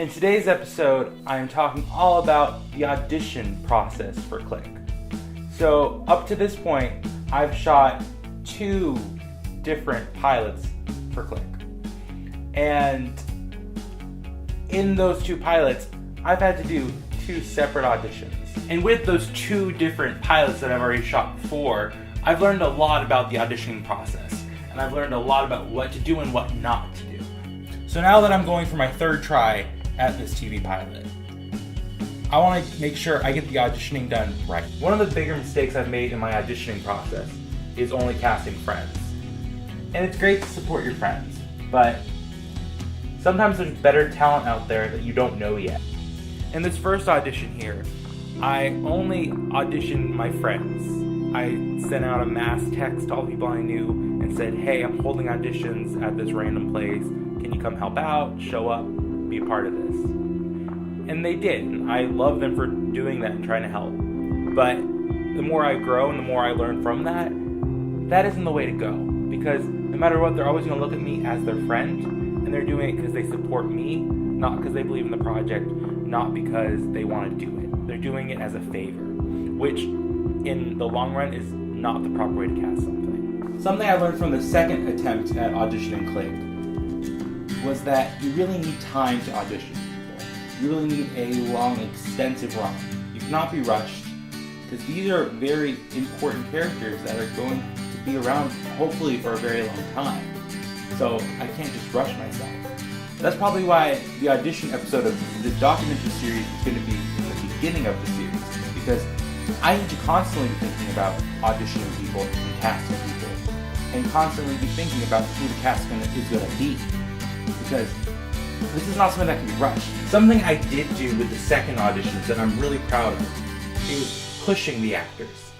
In today's episode, I am talking all about the audition process for Click. So up to this point, I've shot 2 different pilots for Click. And in those 2 pilots, I've had to do 2 separate auditions. And with those 2 different pilots that I've already shot before, I've learned a lot about the auditioning process. And I've learned a lot about what to do and what not to do. So now that I'm going for my 3rd try at this TV pilot, I want to make sure I get the auditioning done right. One of the bigger mistakes I've made in my auditioning process is only casting friends. And it's great to support your friends, but sometimes there's better talent out there that you don't know yet. In this first audition here, I only auditioned my friends. I sent out a mass text to all the people I knew and said, hey, I'm holding auditions at this random place. Can you come help out, show up, be a part of this? And they did. And I love them for doing that and trying to help. But the more I grow and the more I learn from that, that isn't the way to go. Because no matter what, they're always going to look at me as their friend. And they're doing it because they support me, not because they believe in the project, not because they want to do it. They're doing it as a favor, which in the long run is not the proper way to cast something. Something I learned from the second attempt at auditioning Click was that you really need time to audition people. You really need a long, extensive run. You cannot be rushed, because these are very important characters that are going to be around, hopefully, for a very long time. So I can't just rush myself. That's probably why the audition episode of the documentary series is going to be in the beginning of the series, because I need to constantly be thinking about auditioning people and casting people, and constantly be thinking about who the casting is going to be, because this is not something that can be rushed. Something I did do with the second auditions that I'm really proud of is pushing the actors.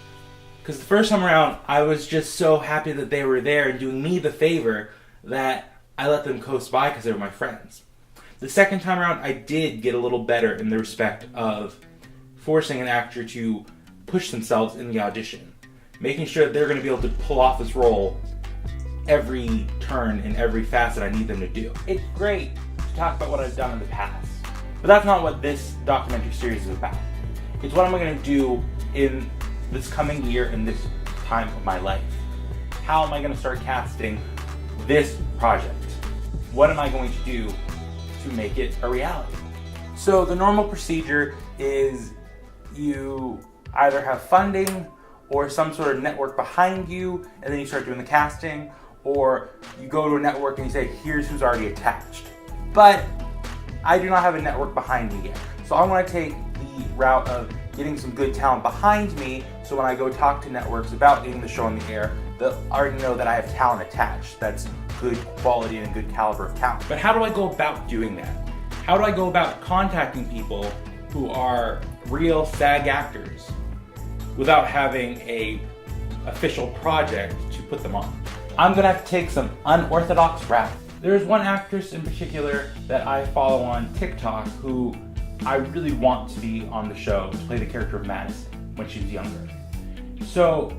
Because the first time around, I was just so happy that they were there and doing me the favor that I let them coast by because they were my friends. The second time around, I did get a little better in the respect of forcing an actor to push themselves in the audition, making sure that they're going to be able to pull off this role every turn and every facet I need them to do. It's great to talk about what I've done in the past, but that's not what this documentary series is about. It's what am I going to do in this coming year and this time of my life. How am I going to start casting this project? What am I going to do to make it a reality? So the normal procedure is you either have funding or some sort of network behind you, and then you start doing the casting, or you go to a network and you say, here's who's already attached. But I do not have a network behind me yet. So I want to take the route of getting some good talent behind me, so when I go talk to networks about getting the show on the air, they'll already know that I have talent attached. That's good quality and good caliber of talent. But how do I go about doing that? How do I go about contacting people who are real SAG actors without having a official project to put them on? I'm gonna have to take some unorthodox route. There's one actress in particular that I follow on TikTok who I really want to be on the show to play the character of Madison when she was younger. So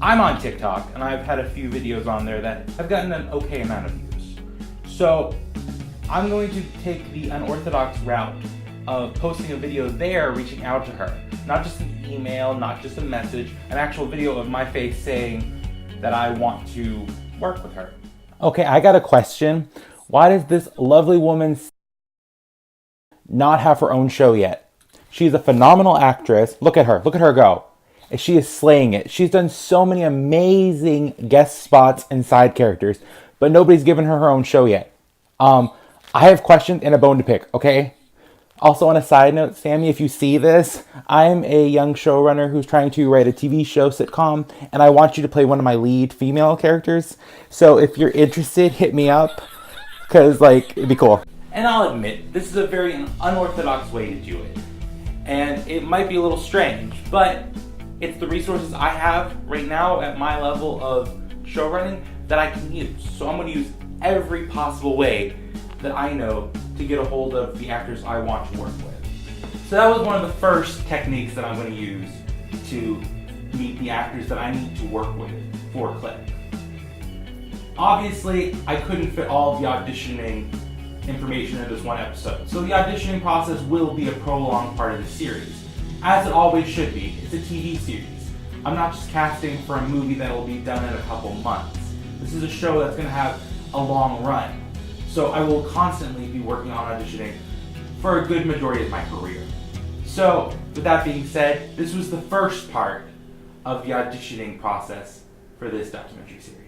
I'm on TikTok and I've had a few videos on there that have gotten an okay amount of views. So I'm going to take the unorthodox route of posting a video there, reaching out to her. Not just an email, not just a message, an actual video of my face saying that I want to work with her. Okay, I got a question. Why does this lovely woman not have her own show yet? She's a phenomenal actress. Look at her go. She is slaying it. She's done so many amazing guest spots and side characters, but nobody's given her own show yet. I have questions and a bone to pick, okay? Also, on a side note, Sammy, if you see this, I'm a young showrunner who's trying to write a TV show sitcom, and I want you to play one of my lead female characters. So if you're interested, hit me up, because, it'd be cool. And I'll admit, this is a very unorthodox way to do it. And it might be a little strange, but it's the resources I have right now at my level of showrunning that I can use. So I'm going to use every possible way that I know to get a hold of the actors I want to work with. So that was one of the first techniques that I'm going to use to meet the actors that I need to work with for Click. Obviously, I couldn't fit all of the auditioning information in this one episode. So the auditioning process will be a prolonged part of the series, as it always should be. It's a TV series. I'm not just casting for a movie that will be done in a couple months. This is a show that's going to have a long run. So I will constantly be working on auditioning for a good majority of my career. So with that being said, this was the first part of the auditioning process for this documentary series.